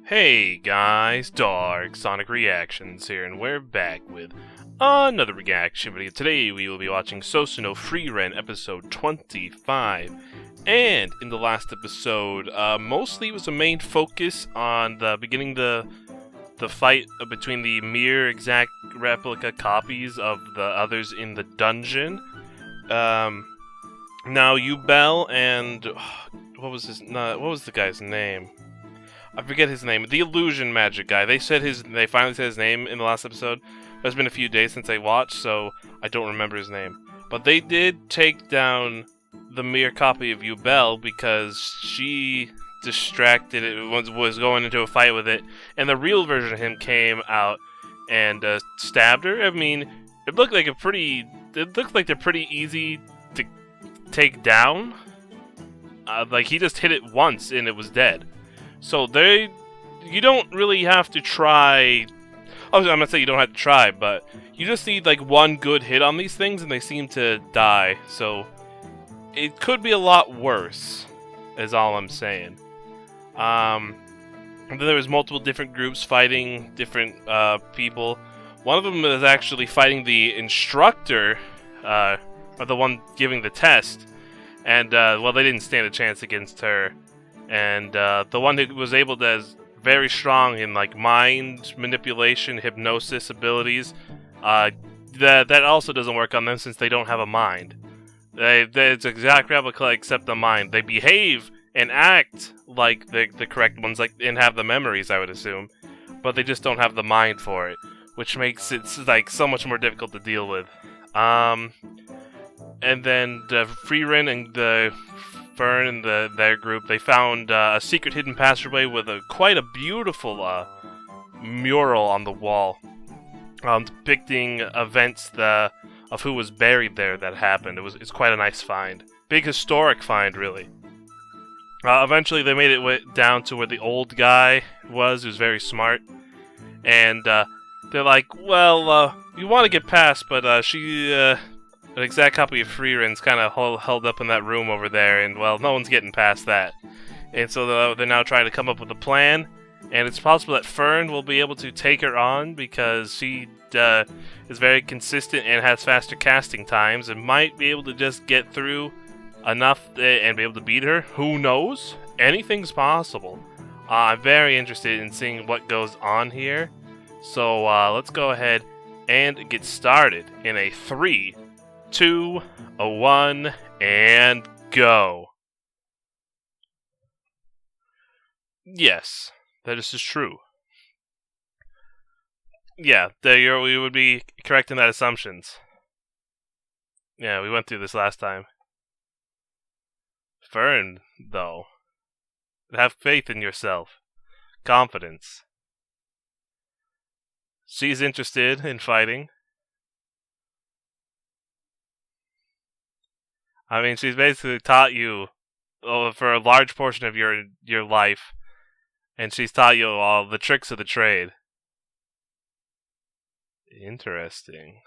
Hey guys, Dark Sonic Reactions here, and we're back with another reaction video. Today we will be watching Sosuno Frieren episode 25. And in the last episode, mostly was a main focus on the beginning the fight between the mere exact replica copies of the others in the dungeon. Now Yubel and what was the guy's name? I forget his name. The illusion magic guy. They finally said his name in the last episode. It's been a few days since I watched, so I don't remember his name. But they did take down the mere copy of Yubel because she distracted it, was going into a fight with it, and the real version of him came out and stabbed her. I mean, it looked like they're pretty easy to take down. Like he just hit it once and it was dead. So you don't really have to try. Oh, I'm not saying you don't have to try, but you just need like one good hit on these things, and they seem to die. So it could be a lot worse, is all I'm saying. There was multiple different groups fighting different people. One of them was actually fighting the instructor, or the one giving the test, and well, they didn't stand a chance against her. And the one who was able to, is very strong in like mind manipulation, hypnosis abilities. That also doesn't work on them since they don't have a mind. It's exact replica except the mind. They behave and act like the correct ones, like and have the memories, I would assume, but they just don't have the mind for it, which makes it like so much more difficult to deal with. And then the Frieren and the Fern and their group, they found a secret hidden passageway with quite a beautiful mural on the wall, depicting events of who was buried there that happened. It's quite a nice find, big historic find, really. Eventually, they made it down to where the old guy was, who's very smart, and they're like, "Well, you want to get past, but she." An exact copy of Frieren's kind of held up in that room over there, and, well, no one's getting past that. And so they're now trying to come up with a plan, and it's possible that Fern will be able to take her on because she is very consistent and has faster casting times and might be able to just get through enough and be able to beat her. Who knows? Anything's possible. I'm very interested in seeing what goes on here. So let's go ahead and get started in a 3, 2, 1, and go. Yes, that is true. Yeah, we would be correct in that assumptions. Yeah, we went through this last time. Fern, though. Have faith in yourself. Confidence. She's interested in fighting. I mean, she's basically taught you for a large portion of your life, and she's taught you all the tricks of the trade. Interesting.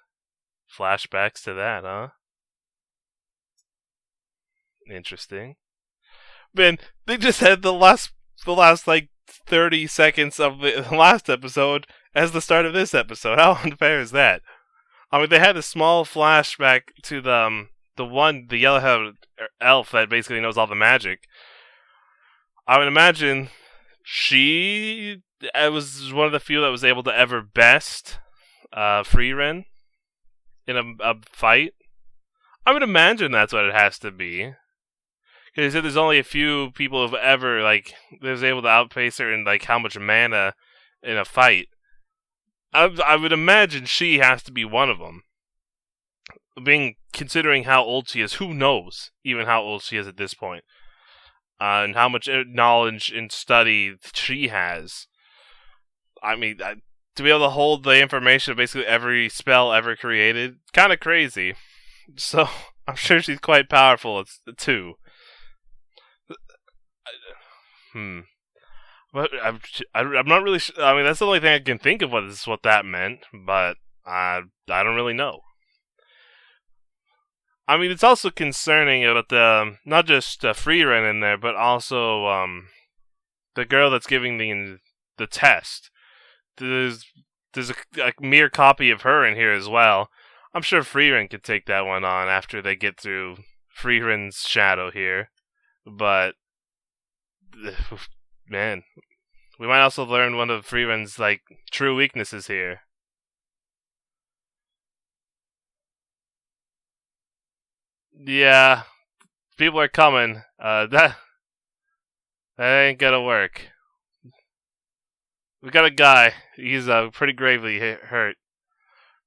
Flashbacks to that, huh? Interesting. Man, they just had the last like 30 seconds of the last episode as the start of this episode. How unfair is that? I mean, they had a small flashback to the yellow-haired elf that basically knows all the magic. I would imagine she was one of the few that was able to ever best Frieren in a fight. I would imagine that's what it has to be. Because he said there's only a few people who've ever, like, was able to outpace her in, like, how much mana in a fight. I would imagine she has to be one of them. Considering how old she is, who knows even how old she is at this point, and how much knowledge and study she has. I mean, to be able to hold the information of basically every spell ever created, kind of crazy. So I'm sure she's quite powerful too. But I'm not really. I mean, that's the only thing I can think of what that meant, but I don't really know. I mean, it's also concerning about not just Frieren in there, but also the girl that's giving the test. There's a mere copy of her in here as well. I'm sure Frieren could take that one on after they get through Frieren's shadow here. But man, we might also learn one of Frieren's like true weaknesses here. Yeah, people are coming. That ain't gonna work. We got a guy. He's pretty gravely hurt.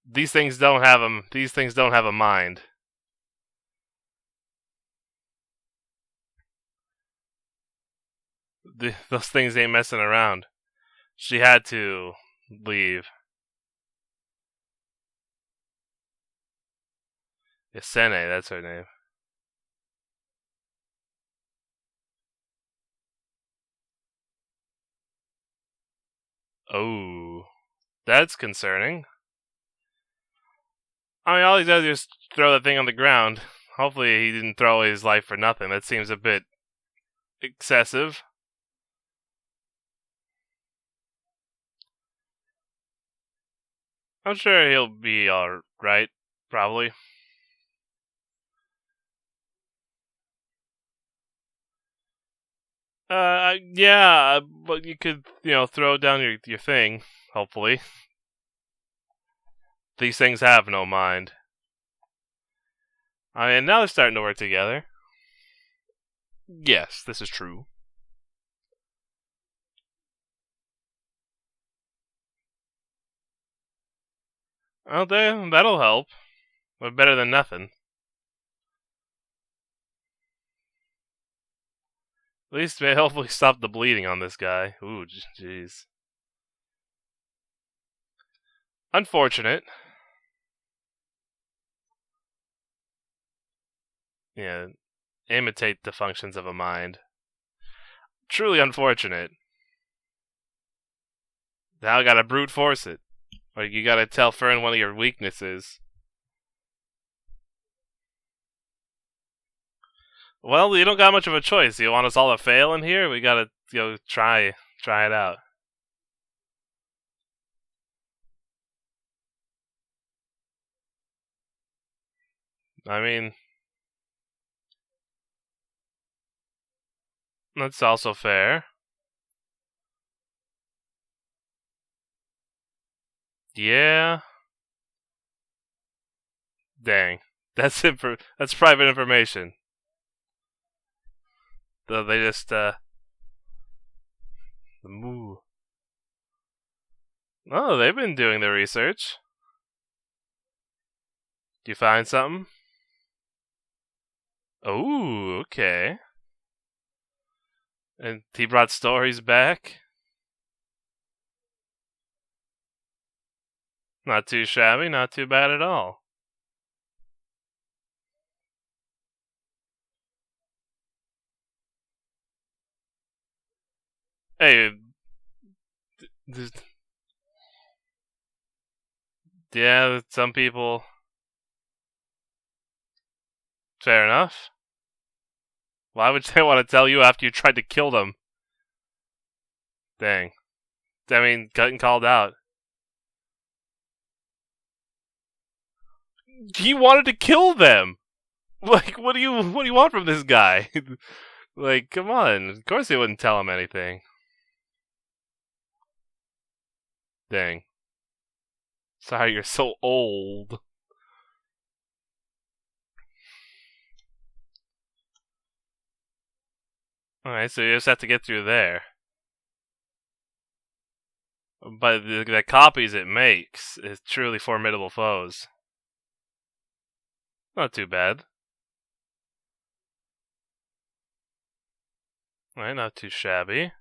These things don't have him. These things don't have a mind. Those things ain't messing around. She had to leave. Yasene, that's her name. Oh, that's concerning. I mean, all he does is throw that thing on the ground. Hopefully, he didn't throw away his life for nothing. That seems a bit excessive. I'm sure he'll be alright, probably. Yeah, but you could, throw down your thing, hopefully. These things have no mind. I mean, now they're starting to work together. Yes, this is true. Oh, that'll help. But better than nothing. At least hopefully stop the bleeding on this guy. Ooh, jeez. Unfortunate. Yeah, imitate the functions of a mind. Truly unfortunate. Now I gotta brute force it. Like, you gotta tell Fern one of your weaknesses. Well, you don't got much of a choice. You want us all to fail in here? We gotta, try it out. I mean, that's also fair. Yeah. Dang. That's that's private information. They just, the moo. Oh, they've been doing their research. Do you find something? Oh, okay. And he brought stories back? Not too shabby, not too bad at all. Hey, yeah, some people. Fair enough. Why would they want to tell you after you tried to kill them? Dang. I mean, getting called out. He wanted to kill them. Like, what do you want from this guy? Like, come on. Of course they wouldn't tell him anything. Dang. Sorry, you're so old. Alright, so you just have to get through there. But the copies it makes is truly formidable foes. Not too bad. Alright, not too shabby.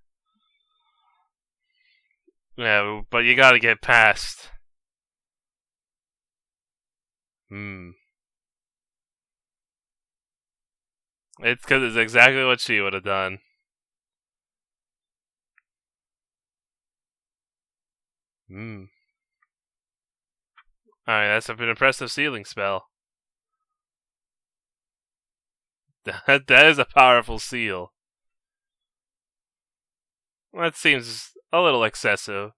Yeah, but you gotta get past. It's because it's exactly what she would have done. Alright, that's an impressive sealing spell. That is a powerful seal. That seems A little excessive.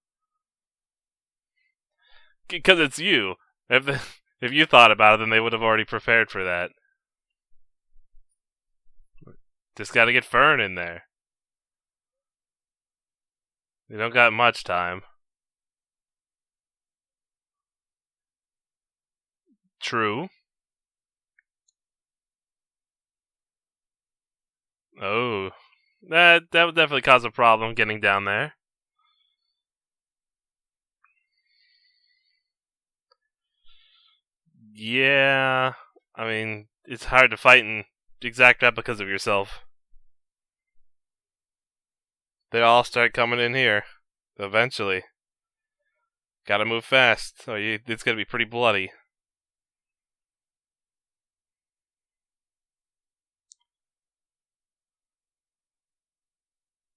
Because it's you. If you thought about it, then they would have already prepared for that. Just gotta get Fern in there. You don't got much time. True. Oh. That would definitely cause a problem getting down there. Yeah. I mean, it's hard to fight in exact replicas of yourself. They all start coming in here. Eventually. Gotta move fast. It's gonna be pretty bloody.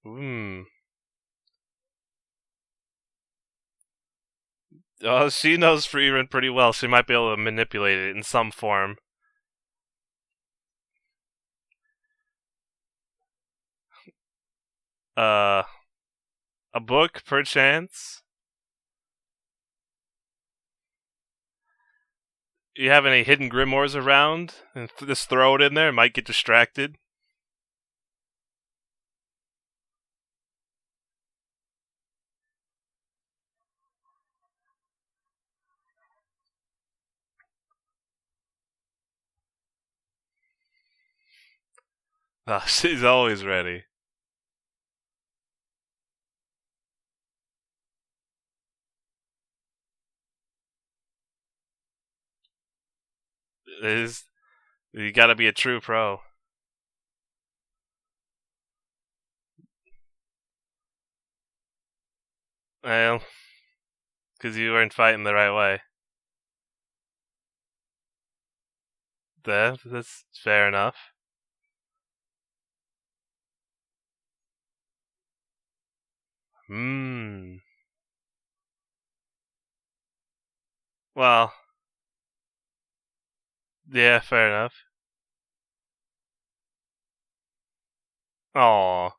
Hmm. Oh, she knows Frieren pretty well. She might be able to manipulate it in some form. A book, perchance? You have any hidden grimoires around? And just throw it in there, might get distracted. Oh, she's always ready. You gotta be a true pro. Well, because you weren't fighting the right way. That's fair enough. Hmm. Well, yeah, fair enough. Aw.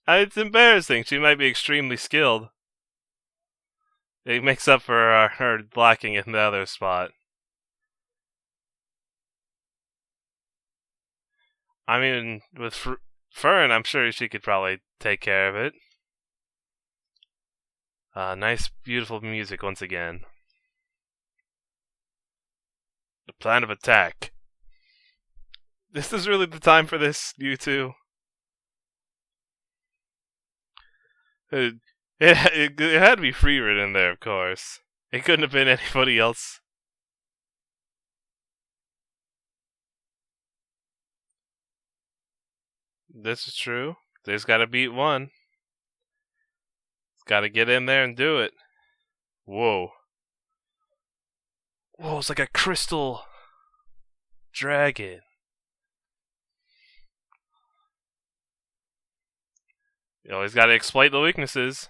It's embarrassing. She might be extremely skilled. It makes up for her lacking in the other spot. I mean, with Fern, I'm sure she could probably take care of it. Nice, beautiful music once again. The plan of attack. This is really the time for this, you two. It had to be Frieren in there, of course. It couldn't have been anybody else. This is true. There's got to beat one. It's got to get in there and do it. Whoa. Whoa, it's like a crystal dragon. You always got to exploit the weaknesses.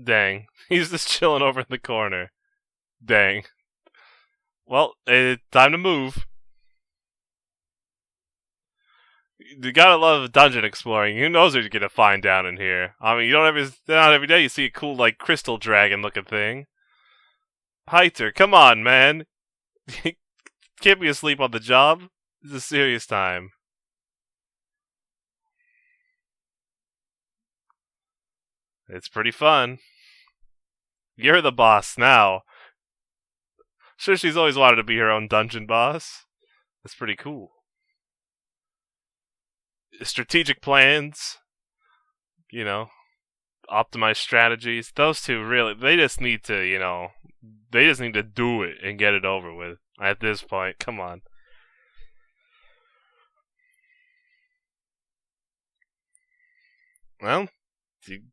Dang. He's just chilling over in the corner. Dang. Well, time to move. You gotta love dungeon exploring. Who knows what you're gonna find down in here? I mean, not every day you see a cool, like, crystal dragon looking thing. Heiter, come on, man. Can't be asleep on the job. This is a serious time. It's pretty fun. You're the boss now. Sure, she's always wanted to be her own dungeon boss. That's pretty cool. Strategic plans, you know, optimized strategies. Those two really, they just need to, they just need to do it and get it over with at this point. Come on. Well,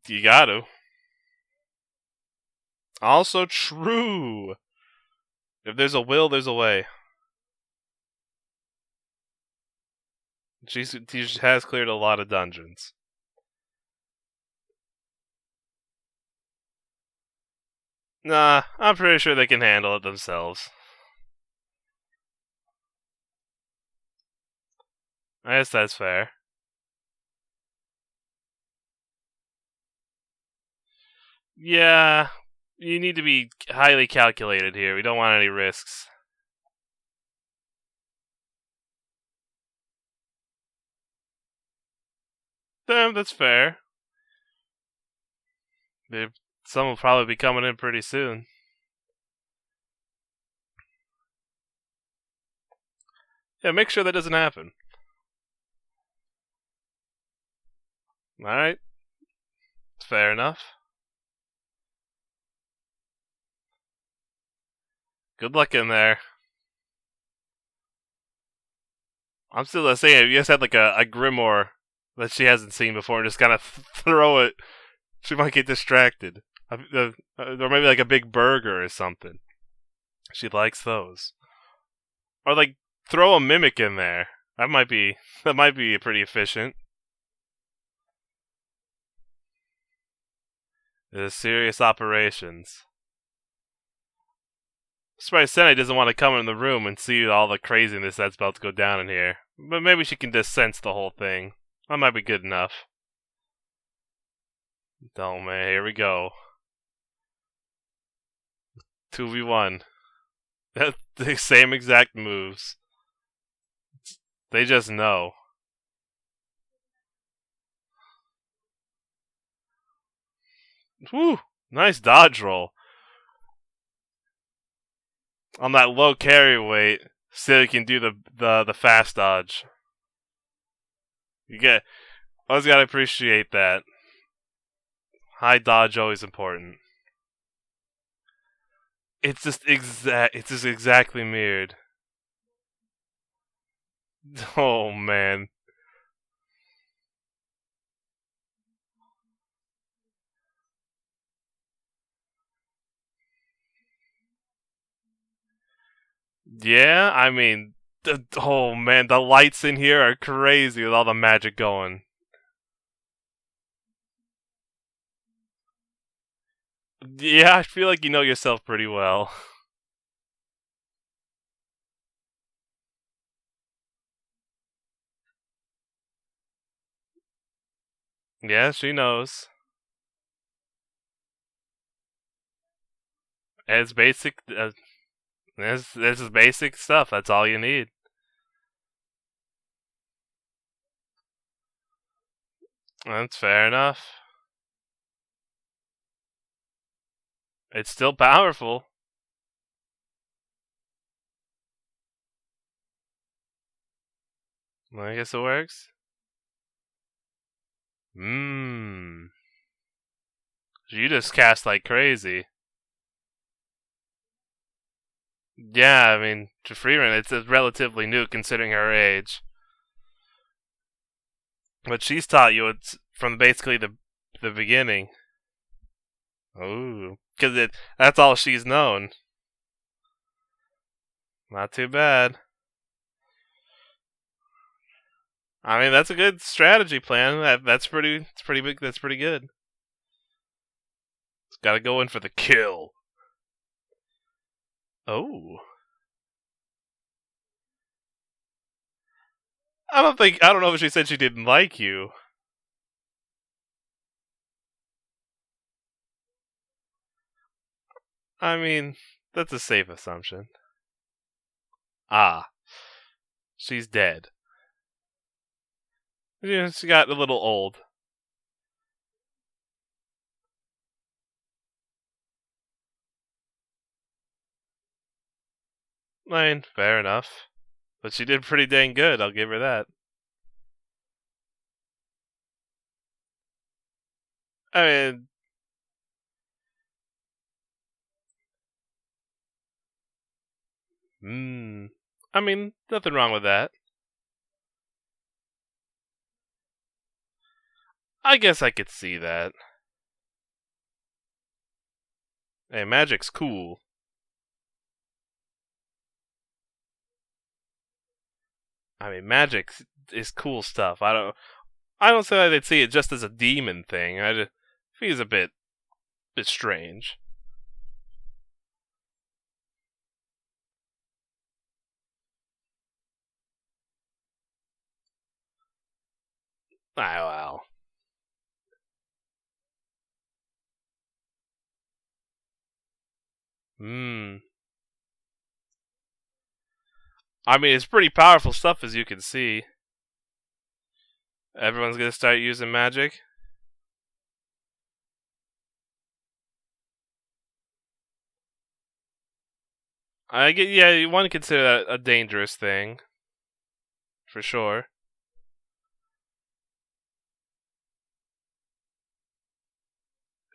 you got to. Also true. If there's a will, there's a way. She has cleared a lot of dungeons. Nah, I'm pretty sure they can handle it themselves. I guess that's fair. Yeah, you need to be highly calculated here. We don't want any risks. Damn, that's fair. Some will probably be coming in pretty soon. Yeah, make sure that doesn't happen. Alright, fair enough. Good luck in there. I'm still saying, if you just had like a grimoire that she hasn't seen before and just kind of throw it, she might get distracted. Or maybe like a big burger or something. She likes those. Or like throw a mimic in there. That might be pretty efficient. There's serious operations. Surprised Senna doesn't want to come in the room and see all the craziness that's about to go down in here. But maybe she can just sense the whole thing. That might be good enough. Oh man, here we go. 2v1. The same exact moves. They just know. Whew! Nice dodge roll. On that low carry weight, so you can do the fast dodge. I always gotta appreciate that. High dodge always important. It's just exactly mirrored. Oh man. Yeah, I mean, oh man, the lights in here are crazy with all the magic going. Yeah, I feel like you know yourself pretty well. Yeah, she knows. It's basic. This is basic stuff. That's all you need. That's fair enough. It's still powerful. I guess it works. Mmm. You just cast like crazy. Yeah, I mean, to Frieren, it's relatively new considering her age. But she's taught you it's from basically the beginning. Ooh, because that's all she's known. Not too bad. I mean, that's a good strategy plan. That's pretty. It's pretty big. That's pretty good. It's got to go in for the kill. Oh, I don't know if she said she didn't like you. I mean, that's a safe assumption. Ah, she's dead. Yeah, she got a little old. I mean, fair enough. But she did pretty dang good, I'll give her that. I mean, hmm. I mean, nothing wrong with that. I guess I could see that. Hey, magic's cool. I mean, magic is cool stuff. I don't say I'd see it just as a demon thing. I just feels a bit strange. Ah, well. Hmm. I mean, it's pretty powerful stuff, as you can see. Everyone's gonna start using magic. I get, yeah, you want to consider that a dangerous thing, for sure.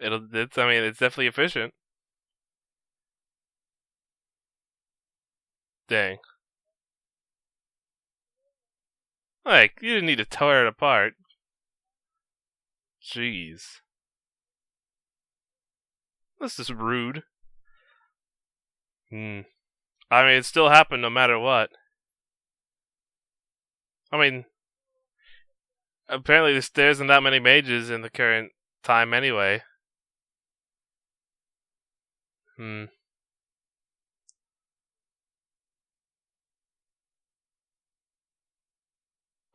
I mean, it's definitely efficient. Dang. Like, you didn't need to tear it apart. Jeez. This is rude. Hmm. I mean, it still happened no matter what. I mean, apparently there isn't that many mages in the current time anyway. Hmm.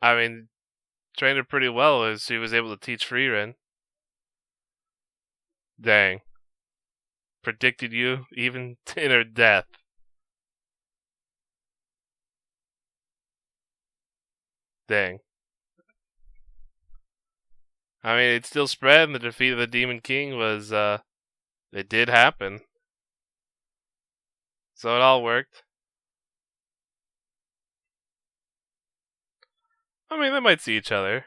I mean, trained her pretty well as she was able to teach Frieren. Dang. Predicted you even in her death. Dang. I mean, it still spread, and the defeat of the Demon King was, it did happen. So it all worked. I mean, they might see each other.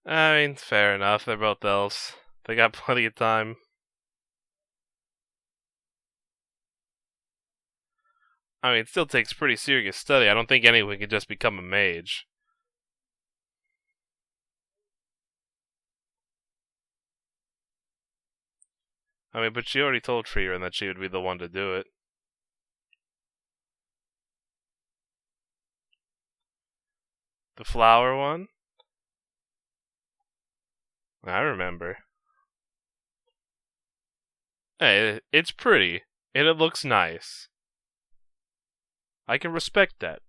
I mean, fair enough. They're both elves. They got plenty of time. I mean, it still takes pretty serious study. I don't think anyone can just become a mage. I mean, but she already told Frieren that she would be the one to do it. The flower one? I remember. Hey, it's pretty, and it looks nice. I can respect that.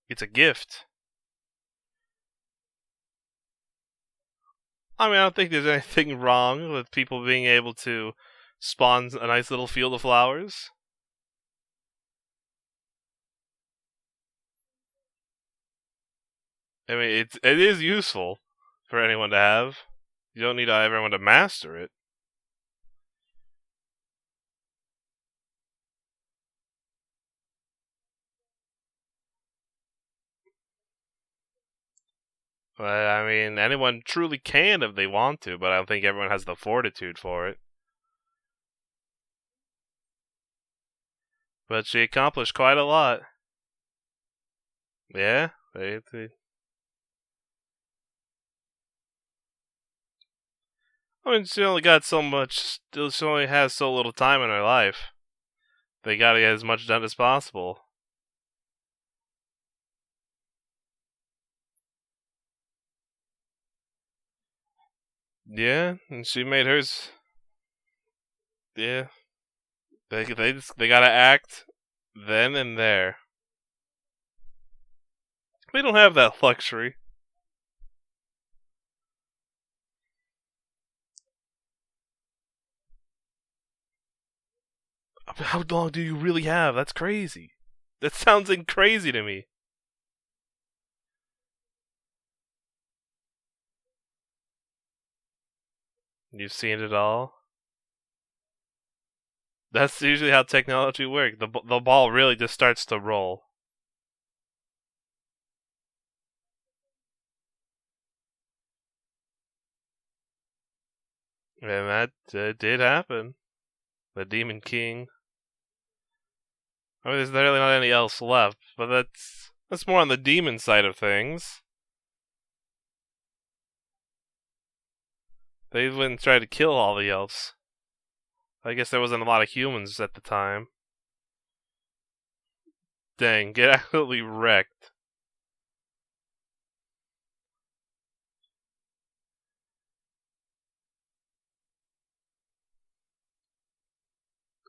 It's a gift. I mean, I don't think there's anything wrong with people being able to spawn a nice little field of flowers. I mean, it is useful for anyone to have. You don't need everyone to master it. But I mean, anyone truly can if they want to, but I don't think everyone has the fortitude for it. But she accomplished quite a lot. Yeah, I mean, she only got so much. She only has so little time in her life. They gotta get as much done as possible. Yeah, and she made hers. Yeah, they gotta act then and there. We don't have that luxury. How long do you really have? That's crazy. That sounds crazy to me. You've seen it all. That's usually how technology works. The ball really just starts to roll. And that did happen. The Demon King. I mean, there's really not any else left, but that's more on the demon side of things. They went and tried to kill all the elves. I guess there wasn't a lot of humans at the time. Dang, get absolutely wrecked.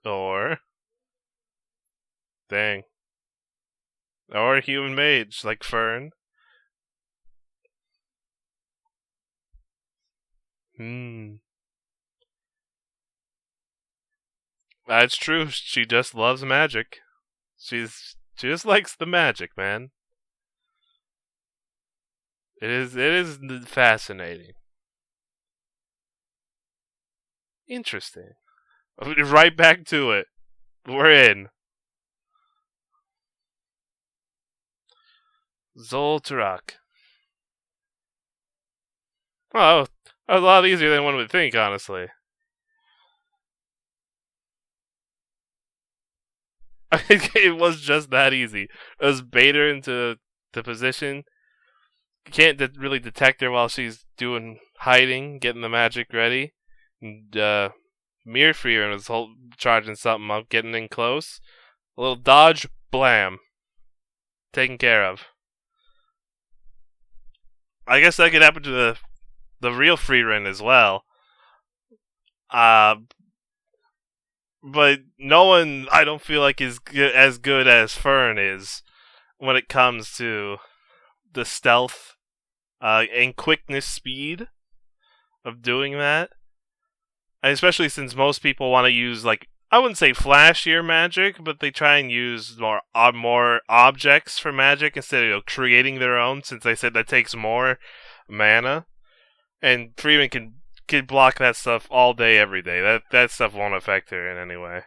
Or Dang. Or a human mage, like Fern. That's true. She just loves magic. She just likes the magic, man. It is fascinating. Interesting. Right back to it. We're in. Zoltarak. Oh, that was a lot easier than one would think, honestly. It was just that easy. It was bait her into the position. You can't really detect her while she's doing hiding, getting the magic ready. And, Mere Frieren was charging something up, getting in close. A little dodge, blam. Taken care of. I guess that could happen to the real Frieren as well. But no one, I don't feel like, is as good as Fern is when it comes to the stealth and quickness speed of doing that. And especially since most people want to use, like, I wouldn't say flashier magic, but they try and use more objects for magic instead of creating their own, since they said that takes more mana. And Frieren can block that stuff all day, every day. That stuff won't affect her in any way.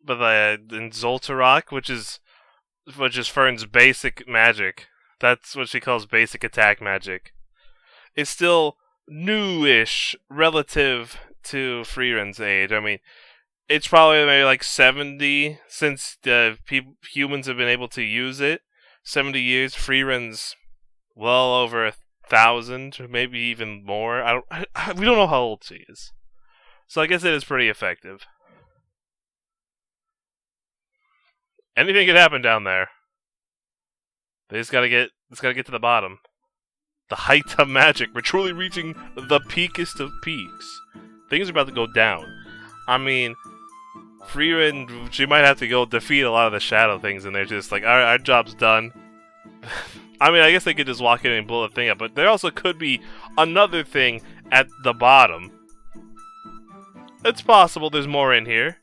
But in Zoltarak, which is Fern's basic magic, that's what she calls basic attack magic. It's still newish relative to Frieren's age. I mean, it's probably maybe like 70 since the humans have been able to use it. 70 years. Frieren's well over 1,000, maybe even more. We don't know how old she is, so I guess it is pretty effective. Anything could happen down there. They just gotta get to the bottom. The height of magic. We're truly reaching the peakest of peaks. Things are about to go down. I mean, Frieren, she might have to go defeat a lot of the shadow things, and they're just like, alright, our job's done. I mean, I guess they could just walk in and blow the thing up, but there also could be another thing at the bottom. It's possible there's more in here.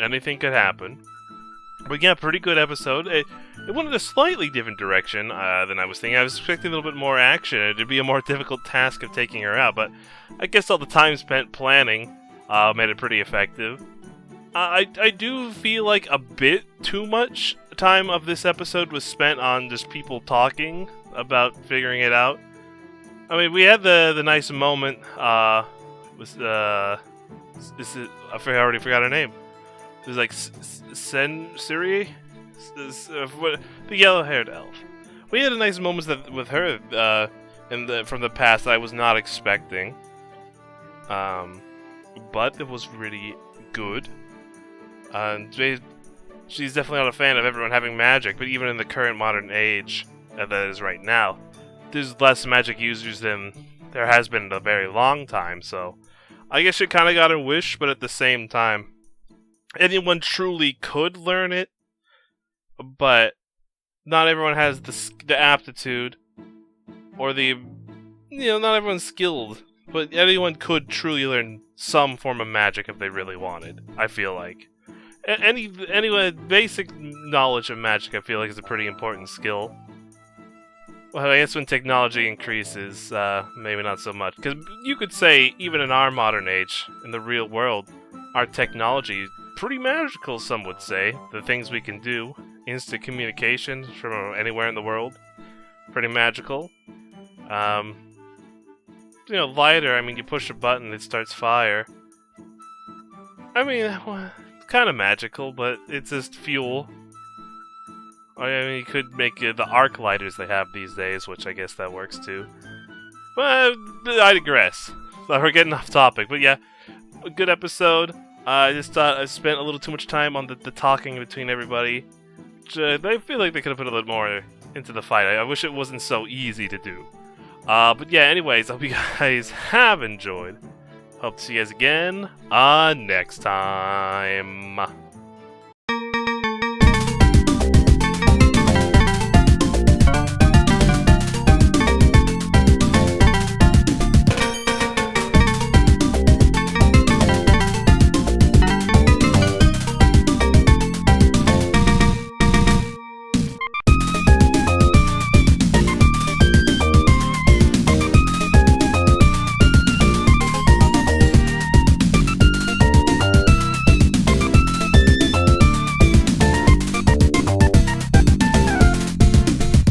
Anything could happen. But yeah, pretty good episode. It went in a slightly different direction than I was thinking. I was expecting a little bit more action. It'd be a more difficult task of taking her out, but I guess all the time spent planning made it pretty effective. I do feel like a bit too much time of this episode was spent on just people talking about figuring it out. I mean, we had the nice moment I already forgot her name. It was like Siri? The yellow-haired elf. We had a nice moment with her from the past that I was not expecting. But it was really good. She's definitely not a fan of everyone having magic, but even in the current modern age that is right now, there's less magic users than there has been in a very long time, so I guess she kind of got her wish, but at the same time, anyone truly could learn it, but not everyone has the aptitude, or not everyone's skilled, but anyone could truly learn some form of magic if they really wanted, I feel like. Anyway, basic knowledge of magic, I feel like, is a pretty important skill. Well, I guess when technology increases, maybe not so much. Because you could say, even in our modern age, in the real world, our technology is pretty magical, some would say. The things we can do, instant communication from anywhere in the world, pretty magical. Lighter, I mean, you push a button, it starts fire. I mean, kind of magical, but it's just fuel. I mean, you could make the arc lighters they have these days, which I guess that works too. But I digress. So we're getting off topic, but yeah, a good episode. I just thought I spent a little too much time on the talking between everybody. I feel like they could have put a little more into the fight. I wish it wasn't so easy to do. But yeah, anyways, I hope you guys have enjoyed. Hope to see you guys again next time.